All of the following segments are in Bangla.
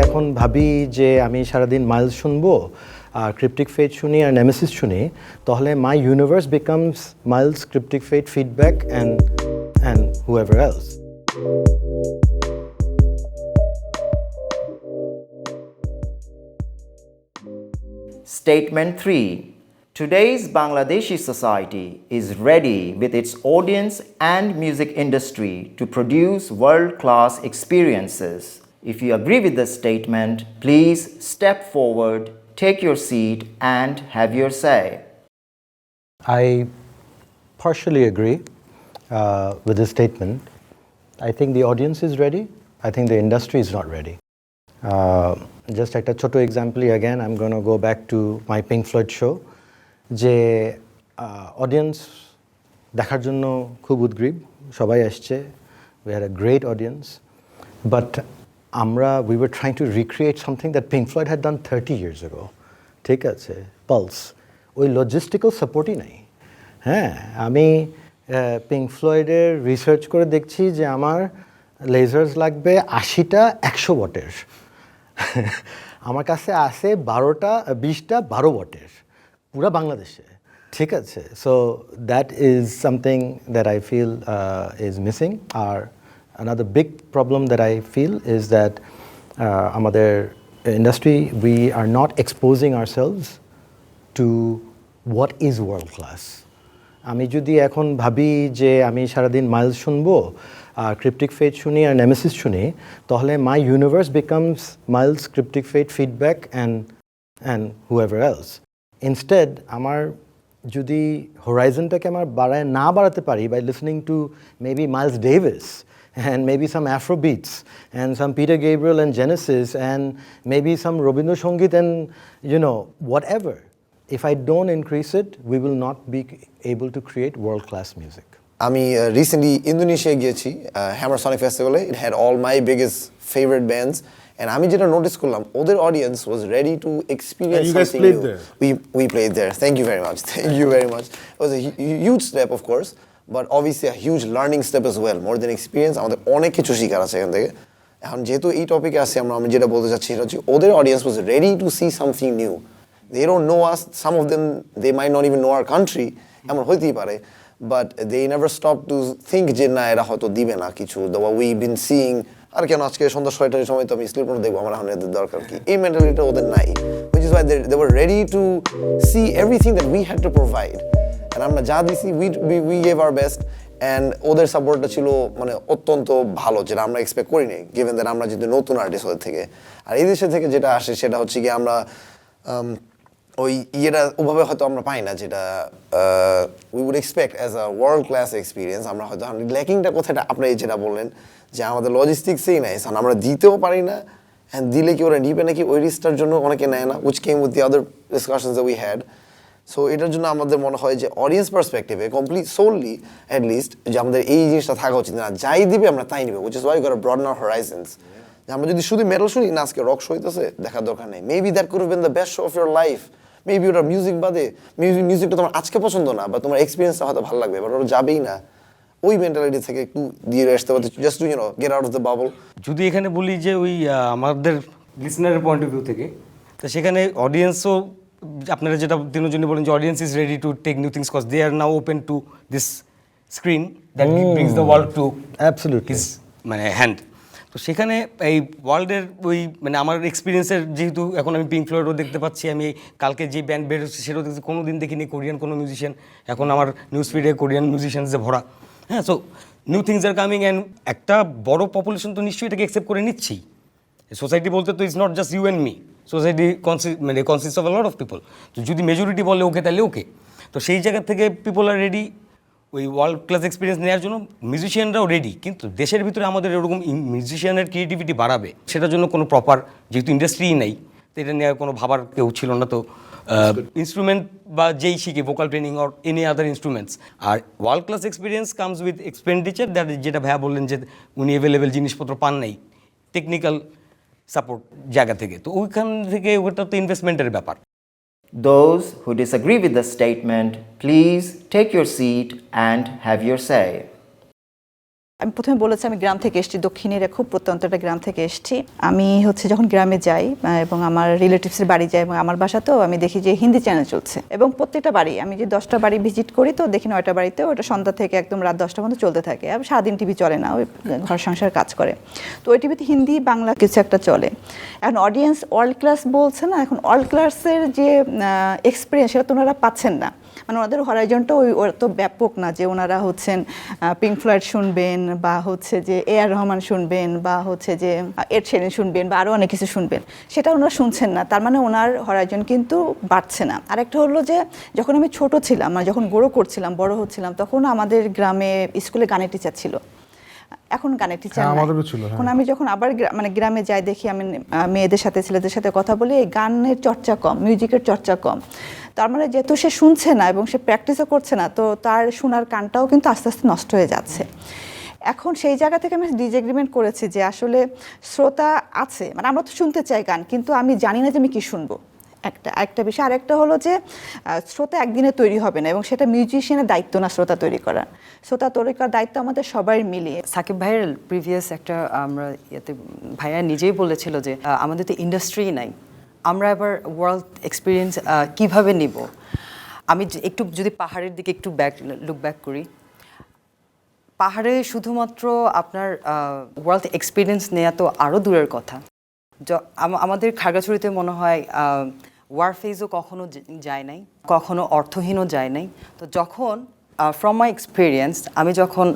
এখন ভাবি যে আমি সারাদিন মাইলস শুনবো আর ক্রিপ্টিক ফেট শুনি আর নেমেসিস শুনি, তাহলে my universe becomes miles, cryptic fate, feedback and whoever else. Statement 3. Today's Bangladeshi society is ready with its audience and music industry to produce world-class experiences. If you agree with this statement, please step forward, take your seat, and have your say. I partially agree with this statement. I think the audience is ready. I think the industry is not ready. Just একটা ছোট example again, I'm going to go back to my Pink Floyd show. যে অডিয়েন্স দেখার জন্য খুব উদ্গ্রীব, সবাই আসছে, we had a great audience, but we were trying to recreate something that Pink Floyd had done 30 years ago. ঠিক আছে, পালস, ওই লজিস্টিক্যাল সাপোর্টই নাই। হ্যাঁ, আমি পিঙ্ক ফ্লয়েডের রিসার্চ করে দেখছি যে আমার লেজার্স লাগবে 80টা 100 ওয়াটের, আমার কাছে আছে 20টা 12 ওয়াটের পুরা বাংলাদেশে। ঠিক আছে, so that is something that I feel is missing. আর another big problem that I feel is that আমাদের industry, we are not exposing ourselves to what is world class. আমি যদি এখন ভাবি যে আমি সারাদিন মাইলস শুনবো আর ক্রিপ্টিক ফেট শুনি আর নেমেসিস শুনি, তাহলে my universe becomes miles, cryptic fate, feedback and whoever else. Instead, আমার যদি হোরাইজনটাকে আমার বাড়াতে পারি by listening to maybe Miles Davis and maybe some Afro beats and some Peter Gabriel and Genesis and maybe some Robindra Songit and whatever. If I don't increase it, we will not be able to create world-class music. আমি রিসেন্টলি ইন্দোনেশিয়া গিয়েছি হ্যামার সনিক ফেস্টিভ্যালে। It had all my biggest favourite bands, and আমি যেটা নোটিস করলাম, ওদের audience was ready to experience something new. We played there. Thank you very much. Thank you very much. It was a huge step, of course, but obviously a huge learning step as well. More than experience, আমাদের অনেক কিছু শেখার আছে এখান থেকে। এখন যেহেতু এই টপিকে আসছি, আমি যেটা বলতে চাচ্ছি সেটা হচ্ছে ওদের audience was ready to see something new. They don't know us. Some of them, they might not even know our country. এমন হইতেই পারে, but they never stop to think যে না এরা হয়তো দিবে না কিছু। The way we've been seeing, আর কেন আজকে সন্ধ্যা 6টার সময় তো আমি স্লিপ মোড দেখবো, আমার এখন এদের দরকার কি, এই মেন্টালিটিটা ওদের নাই, which is why they were ready to see everything that we had to provide, and আমরা যা দিছি we gave our best, and ওদের সাপোর্টটা ছিল মানে অত্যন্ত ভালো, যেটা আমরা এক্সপেক্ট করিনি, given that আমরা যেহেতু নতুন আর্টিস্ট ওদের থেকে। আর এই দেশের থেকে যেটা আসে সেটা হচ্ছে কি আমরা ওই ইয়েটা ওভাবে হয়তো আমরা পাই না, যেটা we would expect as a world class experience. আমরা হয়তো ল্যাকিংটা কোথায়, আপনি যেটা বললেন যে আমাদের লজিস্টিক্সেই নাই, আমরা দিতেও পারি না, অ্যান্ড দিলে কি ওরা নিবে নাকি ওই রিস্কটার জন্য অনেকে নেয় না, which came with the other discussions that we had. So এটার জন্য আমাদের মনে হয় যে অডিয়েন্স পার্সপেক্টিভে কমপ্লিট সোললি অ্যাট লিস্ট যে আমাদের এই জিনিসটা থাকা উচিত না, যাই দিবে আমরা তাই নিবে, which is why you got to broaden our horizons. আমরা যদি শুধু মেটাল শুনি না, আজকে রক শো হইতেছে, দেখার দরকার নেই। Maybe that could have been the best show off your life. Maybe ওটা মিউজিক বাদে, মিউজিকটা তোমার আজকে পছন্দ না, বা তোমার এক্সপিরিয়েন্সটা হয়তো ভালো লাগবে, বাট ওরা যাবেই না। ওই মেন্টালিটি থেকে একটু দিয়ে আসতে পারতে, just to get out of the bubble. যদি এখানে বলি যে ওই আমাদের লিসনারের পয়েন্ট অফ ভিউ থেকে, তো সেখানে অডিয়েন্সও আপনারা যেটা তিনজনই বলেন যে audience is ready to take new things cause they are now open to this screen that brings the world to absolutely his মানে হ্যান্ড। তো সেখানে এই ওয়ার্ল্ডের ওই মানে আমার এক্সপিরিয়েন্সের, যেহেতু এখন আমি পিঙ্ক ফ্লয়েডও দেখতে পাচ্ছি, আমি কালকে যে ব্যান্ড বের হচ্ছে সেটাও দেখছি, কোনো দিন দেখিনি কোরিয়ান কোনো মিউজিশিয়ান, এখন আমার নিউজ ফিডে কোরিয়ান মিউজিশিয়ানসে ভরা। হ্যাঁ, so new things are coming, and একটা বড় পপুলেশন তো নিশ্চয়ই এটাকে অ্যাকসেপ্ট করে নিচ্ছি। সোসাইটি বলতে তো it's not just you and me, society consist of a lot of people. তো যদি মেজরিটি বলে ওকে, তাহলে ওকে। তো সেই জায়গা থেকে পিপল আর রেডি ওই ওয়ার্ল্ড ক্লাস এক্সপিরিয়েন্স নেওয়ার জন্য, মিউজিশিয়ানরাও রেডি। কিন্তু দেশের ভিতরে আমাদের এরকম মিউজিশিয়ানের ক্রিয়েটিভিটি বাড়াবে, সেটার জন্য কোনো প্রপার যেহেতু ইন্ডাস্ট্রিই নেই, তো এটা নেওয়ার কোনো ভাবার কেউ ছিল না। তো ইনস্ট্রুমেন্ট বা যেই শিখে vocal training or any other instruments, আর world class experience comes with expenditure, that যেটা ভাইয়া বললেন যে উনি অ্যাভেলেবেল জিনিসপত্র পান নাই টেকনিক্যাল সাপোর্ট জায়গা থেকে, তো ওইখান থেকে ওটা তো ইনভেস্টমেন্টের ব্যাপার। Those who disagree with the statement, please take your seat and have your say. আমি প্রথমে বলেছি আমি গ্রাম থেকে এসেছি, দক্ষিণের খুব প্রত্যন্ত একটা গ্রাম থেকে এসেছি। আমি যখন গ্রামে যাই এবং আমার রিলেটিভসের বাড়ি যাই এবং আমার বাসাতেও আমি দেখি যে হিন্দি চ্যানেল চলছে, এবং প্রত্যেকটা বাড়ি আমি যে 10টা বাড়ি ভিজিট করি তো দেখি 9টা বাড়িতে ওটা সন্ধ্যা থেকে একদম রাত 10টা পর্যন্ত চলতে থাকে। আর সারাদিন টিভি চলে না, ওই ঘর সংসার কাজ করে, তো ওই টিভিতে হিন্দি বাংলা কিছু একটা চলে। এখন অডিয়েন্স ওয়ার্ল্ড ক্লাস বলছে না, এখন ওয়ার্ল্ড ক্লাসের যে এক্সপিরিয়েন্স সেটা তো ওনারা পাচ্ছেন না। মানে ওনাদের হরাইজনটা তো ব্যাপক না যে ওনারা পিঙ্ক ফ্লয়েড শুনবেন বা যে এআর রহমান শুনবেন বা যে এড শেরিন শুনবেন বা আরও অনেক কিছু শুনবেন, সেটা ওনারা শুনছেন না। তার মানে ওনার হরাইজন কিন্তু বাড়ছে না। আরেকটা হলো যে যখন আমি ছোট ছিলাম, মানে যখন গ্রো করছিলাম, বড় হচ্ছিলাম, তখন আমাদের গ্রামে স্কুলে গানের টিচার ছিল। এখন গানের টিচার এখন আমি যখন আবার গ্রামে যাই দেখি আমি মেয়েদের সাথে ছেলেদের সাথে কথা বলি, এই গানের চর্চা কম, মিউজিকের চর্চা কম। তার মানে যেহেতু সে শুনছে না এবং সে প্র্যাকটিসও করছে না, তো তার শোনার কানটাও কিন্তু আস্তে আস্তে নষ্ট হয়ে যাচ্ছে। এখন সেই জায়গা থেকে আমি ডিসএগ্রিমেন্ট করেছি যে আসলে শ্রোতা আছে, মানে আমরা তো শুনতে চাই গান, কিন্তু আমি জানি না যে আমি কী শুনবো, একটা বিষয়। আরেকটা হলো যে শ্রোতা একদিনে তৈরি হবে না, এবং সেটা মিউজিশিয়ানের দায়িত্ব না শ্রোতা তৈরি করার। শ্রোতা তৈরি করার দায়িত্ব আমাদের সবাই মিলিয়ে। সাকিব ভাইয়ের প্রিভিয়াস একটা আমরা ভাইয়া নিজেই বলেছিল যে আমাদের তো ইন্ডাস্ট্রি নাই, আমরা এবার ওয়ার্ল্ড এক্সপিরিয়েন্স কিভাবে নিব। আমি একটু যদি পাহাড়ের দিকে একটু লুক ব্যাক করি, পাহাড়ে শুধুমাত্র আপনার ওয়ার্ল্ড এক্সপিরিয়েন্স নেওয়া তো আরও দূরের কথা। আমাদের খাগড়াছড়িতে মনে হয় ওয়ারফেজও কখনো যায় নাই, কখনো অর্থহীনও যায় নাই। তো যখন ফ্রম মাই এক্সপিরিয়েন্স আমি যখন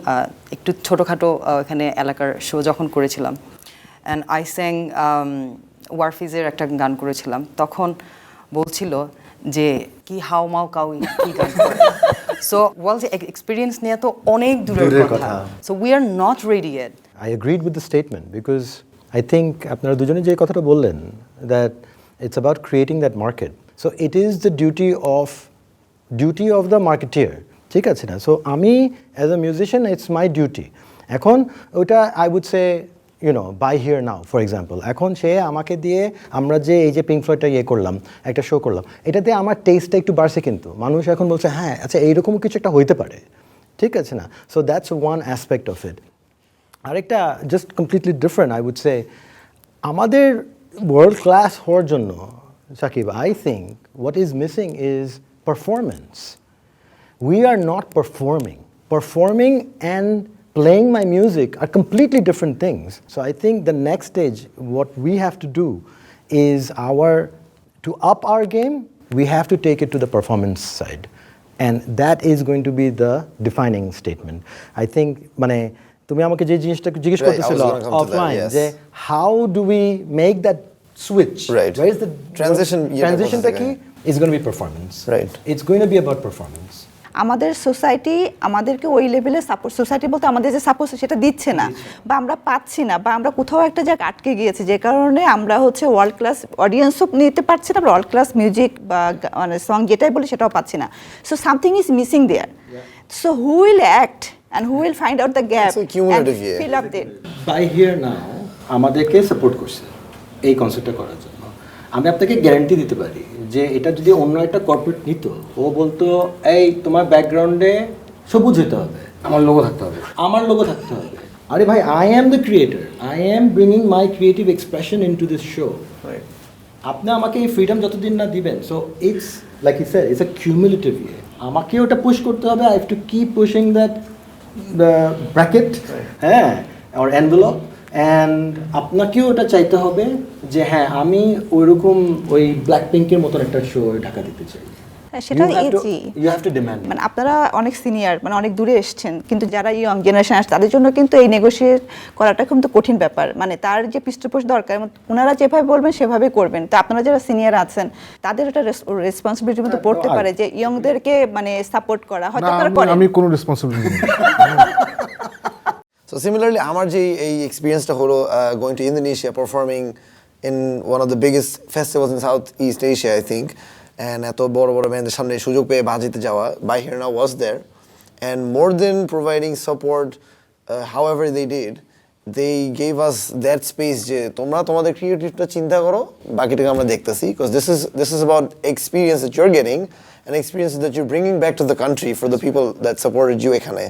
একটু ছোটোখাটো এখানে এলাকার শো যখন করেছিলাম, অ্যান্ড আই স্যাং ওয়ারফেজের একটা গান করেছিলাম, তখন বলছিল যে কি হাও মাও কাউ কি গান করে। সো ওয়ার্ল্ড এক্সপিরিয়েন্স নিয়ে তো অনেক দূরের কথা। So we are not ready yet. I agreed with the statement because I think আপনারা দুজনে যে কথাটা বললেন, that it's about creating that market. So it is the duty of the marketeer. ঠিক আছে না? So আমি as a musician, it's my duty. এখন ওটা I would say, buy here now, for example. এখন সে আমাকে দিয়ে আমরা যে এই যে পিঙ্ক ফ্লয়েডটা করলাম, একটা শো করলাম, এটাতে আমার টেস্টটা একটু বাড়ছে, কিন্তু মানুষ এখন বলছে হ্যাঁ আচ্ছা এইরকম কিছু একটা হইতে পারে। ঠিক আছে না? So that's one aspect of it. আরেকটা just completely different, I would say আমাদের ওয়ার্ল্ড ক্লাস হওয়ার জন্য Sakib, I think what is missing is performance. We are not performing and playing my music are completely different things. So I think the next stage, what we have to do is to up our game, we have to take it to the performance side. And that is going to be the defining statement. I think, তুমি আমাকে যে জিনিসটা জিজ্ঞেস করতেছিল অফলাইন, যে how do we make that switch? Right. Where is the transitionটা কি? It's going to be performance. Right. It's going to be about performance. আমাদের সোসাইটি আমাদেরকে ওই লেভেলে সাপোর্ট, সোসাইটি বলতে আমাদের যে সাপোর্ট সেটা দিচ্ছে না, বা আমরা পাচ্ছি না, বা আমরা কোথাও একটা জায়গায় আটকে গিয়েছি, যে কারণে আমরা ওয়ার্ল্ড ক্লাস অডিয়েন্সও নিতে পারছি না, ওয়ার্ল্ড ক্লাস মিউজিক বা সং যেটাই বলি সেটাও পাচ্ছি না। So something is missing there. So who will act and who will find out the gap and fill up it? By here now আমাদেরকে সাপোর্ট করছে এই কনসেপ্টটা করার জন্য। আমি আপনাকে গ্যারান্টি দিতে পারি যে এটা যদি অন্য একটা কর্পোরেট নিত, ও বলতো এই তোমার ব্যাকগ্রাউন্ডে সবুজ হতে হবে, আমার লোগো থাকতে হবে, আরে ভাই, I am the creator, I am bringing my creative expression into this show. আপনি আমাকে এই ফ্রিডম যতদিন না দিবেন, so it's like you said, it's a cumulative ইয়ে। আমাকে ওটা পুশ করতে হবে, I have to keep pushing that the bracket, or envelope, and আপনাকেও ওটা চাইতে হবে যে হ্যাঁ আমি ওইরকম ওই ব্ল্যাক পিঙ্কের মতন একটা শো ঢাকা দিতে চাই। সেটা easy, you have to demand. আপনারা অনেক সিনিয়র, অনেক দূরে এসেছেন, কিন্তু যারা ইয়ং জেনারেশন আসছে তাদের জন্য কিন্তু এই নেগোশিয়েট করাটা কিন্তু কঠিন ব্যাপার। তার যে পৃষ্ঠপোষ দরকার, ওনারা যেভাবে বলবেন সেভাবে করবেন। তো আপনারা যারা সিনিয়র আছেন তাদের একটা রেসপন্সিবিলিটির মধ্যে পড়তে পারে যে ইয়ংদেরকে সাপোর্ট করা। হয়তো তারা করে, আমি কোনো রেসপন্সিবিলিটি নেই। So similarly, আমার যে এই এক্সপিরিয়েন্সটা হলো going to Indonesia, performing in one of the biggest festivals in Southeast Asia, I think, and এত বড় বড় ব্যান্ডের সামনে সুযোগ পেয়ে বাজিতে যাওয়া, By Here Now was there, and more than providing support, however they did, they gave us that space যে তোমরা তোমাদের ক্রিয়েটিভটা চিন্তা করো, বাকিটাকে আমরা দেখতেছি, because this is about experience that you're getting and experiences that you're bringing back to the country for the people that supported you এখানে.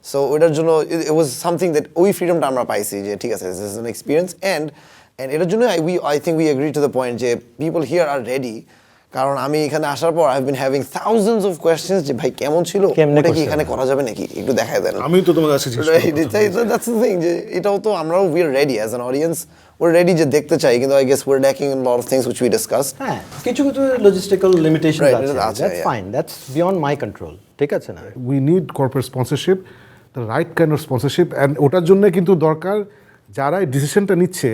সো ওটার জন্য it was something that ওই ফ্রিডমটা আমরা পাইছি যে ঠিক আছে this is an experience and এটার জন্য I think we agree to the point যে people here are ready কারণ আমি এখানে আসার পর I've been having thousands of questions যে ভাই কেমন ছিল ওটা কি এখানে করা যাবে নাকি একটু দেখায় দেন আমি তো তোমার কাছে that's the thing যে এটাও তো আমরাও we are ready as an audience we're ready যে দেখতে চাই কিন্তু I guess we're lacking in a lot of things which we discussed হ্যাঁ কিছু কিছু লজিস্টিক্যাল লিমিটেশন Right, আছে আছে, that's yeah. Fine that's beyond my control ঠিক আছে না we need corporate sponsorship the right kind of sponsorship and ওটার জন্য কিন্তু দরকার যারা এই ডিসিশনটা নিচ্ছে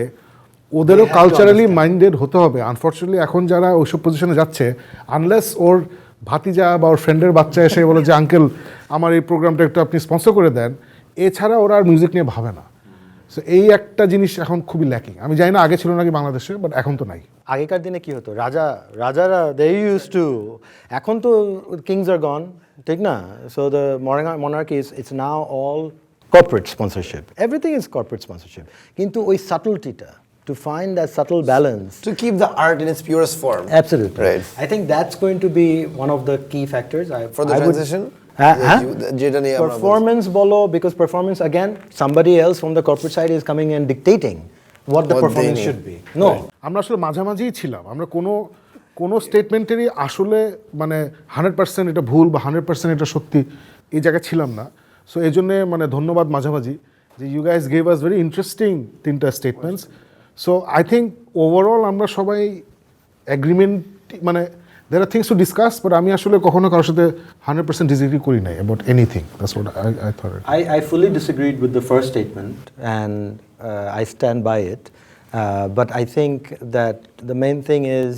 ওদেরও কালচারালি মাইন্ডেড হতে হবে আনফর্চুনেটলি এখন যারা ওইসব পজিশনে যাচ্ছে আনলেস ওর ভাতিজা বা ওর ফ্রেন্ডের বাচ্চা এসে বলে যে আঙ্কেল আমার এই প্রোগ্রামটা একটু আপনি স্পন্সর করে দেন এছাড়া ওরা আর মিউজিক নিয়ে ভাবে না সো এই একটা জিনিস এখন খুবই ল্যাকিং আমি জানি না আগে ছিল নাকি বাংলাদেশে বাট এখন তো নাই আগেকার দিনে কি হতো রাজারা দে ইউজ টু এখন তো কিংস আর গন ঠিক না so the monarchy is it's now all corporate sponsorship everything is corporate sponsorship কিন্তু ওই সাটলটিটা to find that subtle balance to keep the art in its purest form absolutely right I think that's going to be one of the key factors for the transition যেটা নিয়ে আমরা performance bolo because performance again somebody else from the corporate side is coming and dictating what the What performance they should be no আমরা আসলে মাঝামাঝিই ছিলাম আমরা কোনো স্টেটমেন্টেরই আসলে মানে 100% এটা ভুল বা 100% এটা সত্যি এই জায়গায় ছিলাম না সো এই জন্যে মানে ধন্যবাদ মাঝামাঝি যে you guys gave us very interesting তিনটা statements so I think overall আমরা সবাই অ্যাগ্রিমেন্ট মানে there are things to discuss but আমি আসলে কখনো কারোর সাথে 100% ডিসএগ্রি করি নাই about anything that's what I thought I fully disagreed with the first statement and I stand by it but I think that the main thing is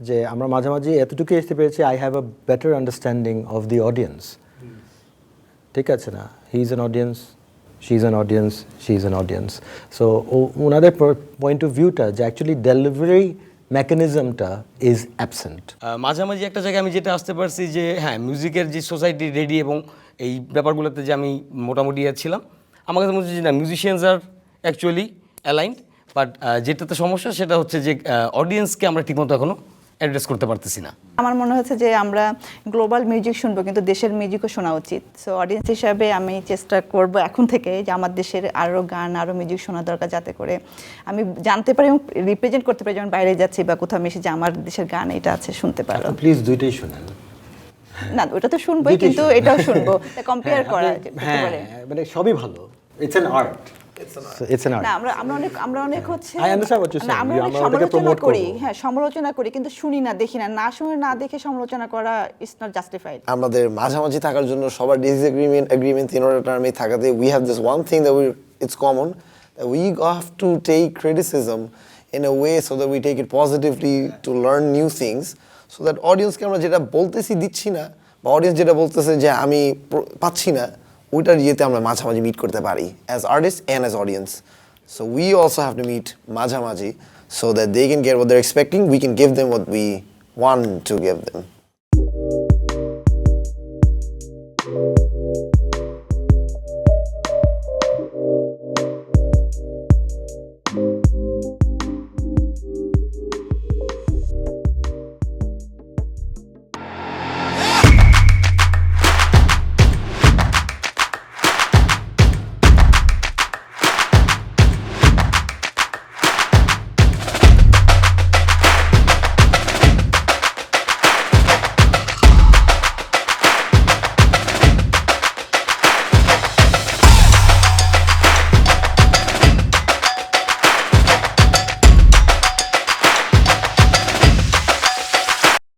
যে আমরা মাঝামাঝি এতটুকু আসতে পেরেছি I have a better understanding of the audience ঠিক আছে না he is an audience she's an audience she's an audience so another point of view টা যে actually delivery mechanismটা is absent মাঝামাঝি একটা জায়গায় আমি যেটা আসতে পারছি যে হ্যাঁ মিউজিকের যে সোসাইটি রেডি এবং এই ব্যাপারগুলোতে যে আমি মোটামুটি ছিলাম আমার কাছে মনে হচ্ছে যে না musicians are actually aligned but যেটাতে সমস্যা সেটা হচ্ছে যে অডিয়েন্সকে আমরা ঠিকমতো এখনও অ্যাড্রেস করতে পারতেছি না আমার মনে হচ্ছে যে আমরা গ্লোবাল মিউজিক শুনবো কিন্তু দেশের মিউজিকও শোনা উচিত সো অডিয়েন্স হিসাবে আমি চেষ্টা করব এখন থেকে যে আমার দেশের আরও গান আরও মিউজিক শোনা দরকার যাতে করে আমি জানতে পারি এবং রিপ্রেজেন্ট করতে পারি যখন বাইরে যাচ্ছি বা কোথাও মিশে যে আমার দেশের গান এটা আছে শুনতে পারো প্লিজ দুইটাই শুনেন না ওটা তো শুনবোই কিন্তু এটাও শুনবো কম্পেয়ার করা যেতে পারে মানে সবই ভালো it's an art it's an art না আমরা অনেক হচ্ছে I understand what you're saying. আমরা অনেক আমরা ওটাকে সমালোচনা promote করি করবো। হ্যাঁ সমালোচনা করি কিন্তু শুনি না দেখি না না শুনে না দেখে সমালোচনা করা ইজ নট জাস্টিফাইড আমাদের মাঝামাঝি থাকার জন্য সবার agreement in order টার্মে থাকাতে we have this one thing that it's common that we have to take criticism in a way so that we take it positively to learn new things so that audience কে আমরা যেটা বলতেছি দিচ্ছি না বা অডিয়েন্স যেটা বলতেছে যে আমি পাচ্ছি না ওইটার ইয়েতে আমরা মাঝামাঝি মিট করতে পারি as artists and as audience so we also have to meet মাঝামাঝি so that they can get what they're expecting we can give them what we want to give them